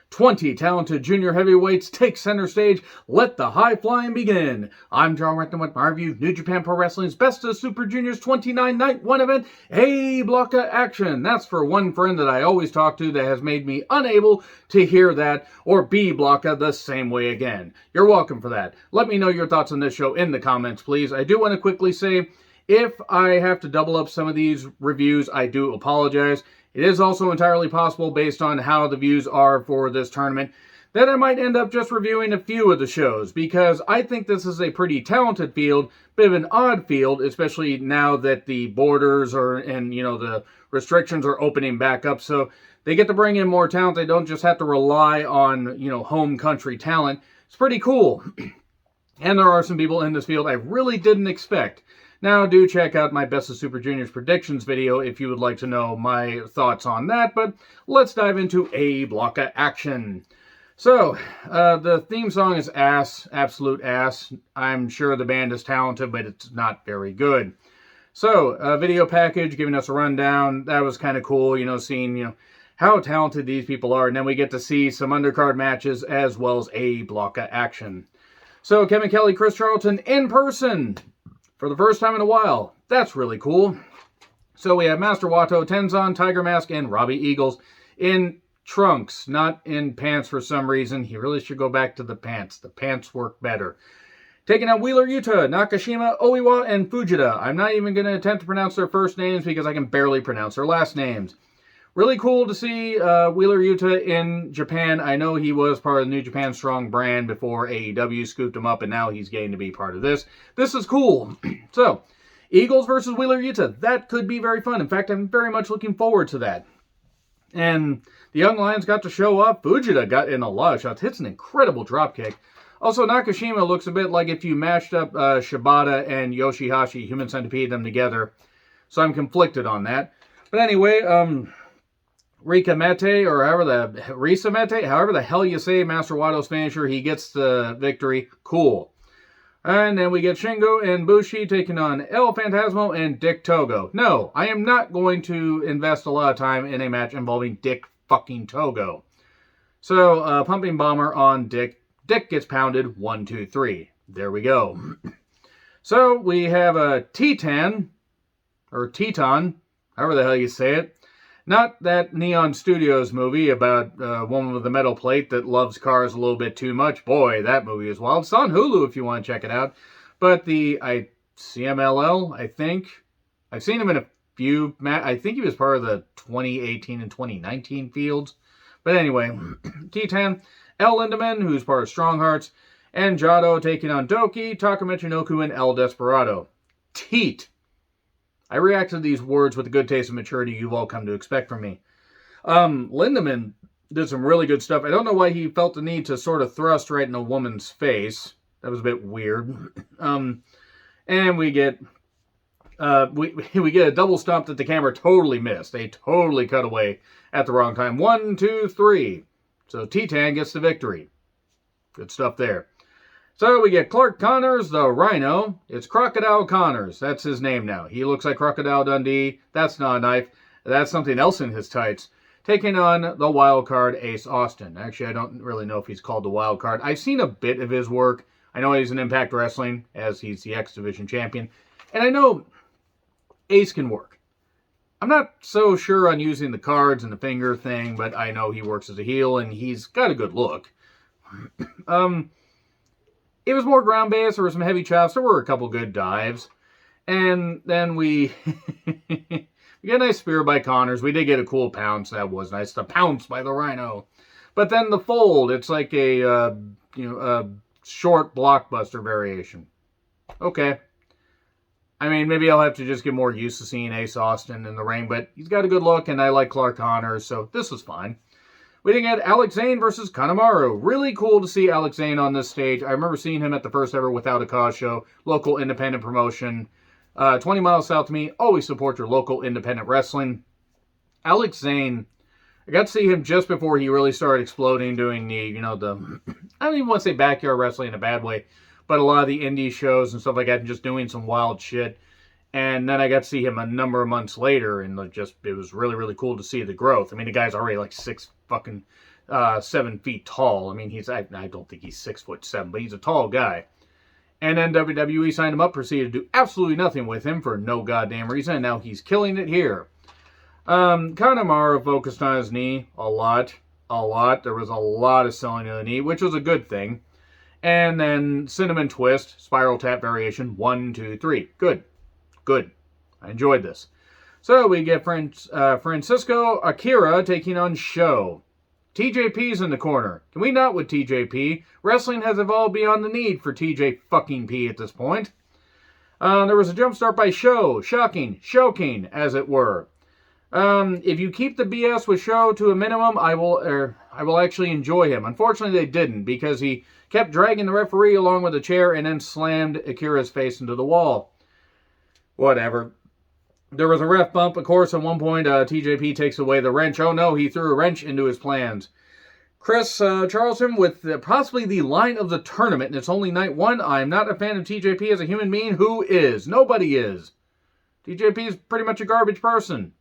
20 talented junior heavyweights take center stage. Let the high flying begin. I'm John Renton with my review of New Japan Pro Wrestling's Best of Super Juniors 29 Night 1 event, A Block of Action. That's for one friend that I always talk to that has made me unable to hear that or B Blocka the same way again. You're welcome for that. Let me know your thoughts on this show in the comments, please. I do want to quickly say, if I have to double up some of these reviews, I do apologize. It is also entirely possible, based on how the views are for this tournament, that I might end up just reviewing a few of the shows, because I think this is a pretty talented field, bit of an odd field, especially now that the borders are, and the restrictions are opening back up, so they get to bring in more talent. They don't just have to rely on, home country talent. It's pretty cool. And there are some people in this field I really didn't expect. Now, do check out my Best of Super Juniors predictions video if you would like to know my thoughts on that, but let's dive into A Block of Action. So, the theme song is ass, absolute ass. I'm sure the band is talented, but it's not very good. So, a video package giving us a rundown. That was kind of cool, seeing, how talented these people are, and then we get to see some undercard matches as well as A Block of Action. So, Kevin Kelly, Chris Charlton in person for the first time in a while. That's really cool. So we have Master Wato, Tenzan, Tiger Mask, and Robbie Eagles in trunks, not in pants for some reason. He really should go back to the pants. The pants work better. Taking out Wheeler Yuta, Nakashima, Oiwa, and Fujita. I'm not even going to attempt to pronounce their first names because I can barely pronounce their last names. Really cool to see Wheeler Yuta in Japan. I know he was part of the New Japan Strong brand before AEW scooped him up, and now he's getting to be part of this. This is cool. So, Eagles versus Wheeler Yuta. That could be very fun. In fact, I'm very much looking forward to that. And the Young Lions got to show up. Fujita got in a lot of shots. Hits an incredible dropkick. Also, Nakashima looks a bit like if you mashed up Shibata and Yoshihashi, Human Centipede them together. So I'm conflicted on that. But anyway, Risa Mete, however the hell you say Master Wato's finisher, he gets the victory. Cool. And then we get Shingo and Bushi taking on El Phantasmo and Dick Togo. No, I am not going to invest a lot of time in a match involving Dick fucking Togo. So, Pumping Bomber on Dick. Dick gets pounded. 1, 2, 3. There we go. So, we have a Teton, however the hell you say it. Not that Neon Studios movie about a woman with a metal plate that loves cars a little bit too much. Boy, that movie is wild. It's on Hulu if you want to check it out. But the CMLL, I think. I've seen him in a few. I think he was part of the 2018 and 2019 fields. But anyway, T10, El Lindemann, who's part of Strong Hearts, and Jado taking on Doki, Taka Michinoku, and El Desperado. Teat. I react to these words with the good taste and maturity you've all come to expect from me. Lindemann did some really good stuff. I don't know why he felt the need to sort of thrust right in a woman's face. That was a bit weird. And we get we get a double stomp that the camera totally missed. They totally cut away at the wrong time. 1, 2, 3. So Titan gets the victory. Good stuff there. So we get Clark Connors, the Rhino. It's Crocodile Connors. That's his name now. He looks like Crocodile Dundee. That's not a knife. That's something else in his tights. Taking on the wild card Ace Austin. Actually, I don't really know if he's called the wild card. I've seen a bit of his work. I know he's in Impact Wrestling, as he's the X Division champion. And I know Ace can work. I'm not so sure on using the cards and the finger thing, but I know he works as a heel, and he's got a good look. It was more ground-based. There were some heavy chops. There were a couple good dives. And then we get a nice spear by Connors. We did get a cool pounce. That was nice. The pounce by the Rhino. But then the fold. It's like a short blockbuster variation. Okay. I mean, maybe I'll have to just get more used to seeing Ace Austin in the ring. But he's got a good look, and I like Clark Connors. So this was fine. We then get Alex Zane versus Kanemaru. Really cool to see Alex Zane on this stage. I remember seeing him at the first ever Without a Cause show. Local independent promotion. 20 miles south to me. Always support your local independent wrestling. Alex Zane, I got to see him just before he really started exploding, doing the, I don't even want to say backyard wrestling in a bad way, but a lot of the indie shows and stuff like that, and just doing some wild shit. And then I got to see him a number of months later, and it was really, really cool to see the growth. I mean, the guy's already like 6 fucking 7 feet tall. I mean, I don't think he's 6'7", but he's a tall guy. And then WWE signed him up, proceeded to do absolutely nothing with him for no goddamn reason, and now he's killing it here. Kanemaru focused on his knee a lot. There was a lot of selling of the knee, which was a good thing. And then Cinnamon Twist, Spiral Tap Variation, 1, 2, 3. Good. I enjoyed this. So we get Francisco Akira taking on Sho. TJP's in the corner. Can we not with TJP? Wrestling has evolved beyond the need for TJ fucking P at this point. There was a jump start by Sho. Shocking. Choking, as it were. If you keep the BS with Sho to a minimum, I will actually enjoy him. Unfortunately, they didn't, because he kept dragging the referee along with a chair and then slammed Akira's face into the wall. Whatever. There was a ref bump, of course. At one point, TJP takes away the wrench. Oh no, he threw a wrench into his plans. Chris Charlton with possibly the line of the tournament, and it's only night 1. I'm not a fan of TJP as a human being. Who is? Nobody is. TJP is pretty much a garbage person.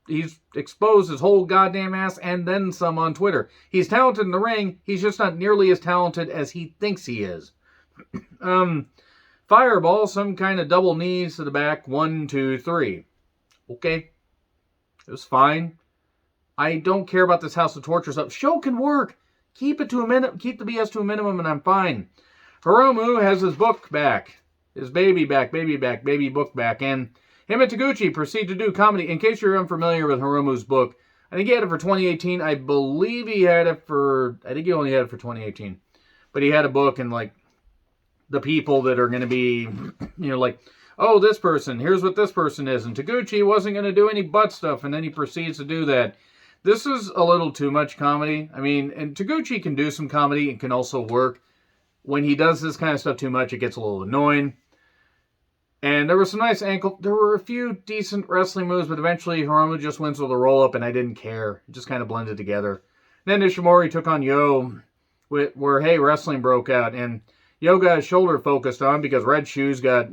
He's exposed his whole goddamn ass and then some on Twitter. He's talented in the ring. He's just not nearly as talented as he thinks he is. Fireball, some kind of double knees to the back. 1, 2, 3. Okay. It was fine. I don't care about this House of Torture stuff. Show can work. Keep it to a minute. Keep the BS to a minimum, and I'm fine. Hiromu has his book back. His baby book back. And him and Taguchi proceed to do comedy. In case you're unfamiliar with Hiromu's book, I think he had it for 2018. I believe he had it for... I think he only had it for 2018. But he had a book, and like... the people that are going to be, like, oh, this person, here's what this person is. And Taguchi wasn't going to do any butt stuff, and then he proceeds to do that. This is a little too much comedy. I mean, and Taguchi can do some comedy and can also work. When he does this kind of stuff too much, it gets a little annoying. And there was some nice ankle. There were a few decent wrestling moves, but eventually Hiromu just wins with a roll-up, and I didn't care. It just kind of blended together. And then Ishimori took on Yo, where, hey, wrestling broke out, and Yo got his shoulder focused on because Red Shoes got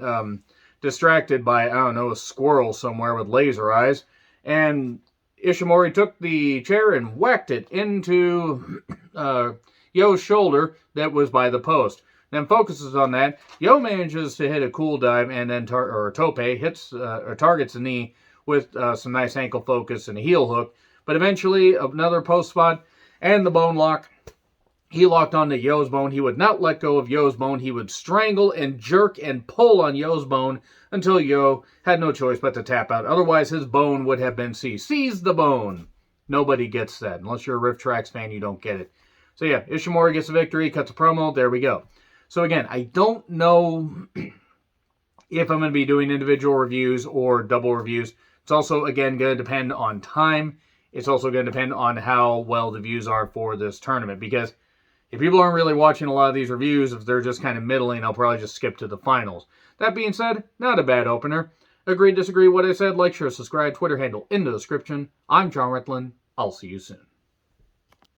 distracted by, I don't know, a squirrel somewhere with laser eyes. And Ishimori took the chair and whacked it into Yo's shoulder that was by the post. Then focuses on that. Yo manages to hit a cool dive and then tope hits or targets the knee with some nice ankle focus and a heel hook. But eventually another post spot and the bone lock. He locked onto Yo's bone. He would not let go of Yo's bone. He would strangle and jerk and pull on Yo's bone until Yo had no choice but to tap out. Otherwise, his bone would have been seized. Seize the bone. Nobody gets that. Unless you're a Riff Tracks fan, you don't get it. So yeah, Ishimori gets a victory, cuts a promo. There we go. So again, I don't know if I'm going to be doing individual reviews or double reviews. It's also, again, going to depend on time. It's also going to depend on how well the views are for this tournament. Because if people aren't really watching a lot of these reviews, if they're just kind of middling, I'll probably just skip to the finals. That being said, not a bad opener. Agree, disagree, what I said, like, share, subscribe, Twitter handle in the description. I'm John Ritlin. I'll see you soon.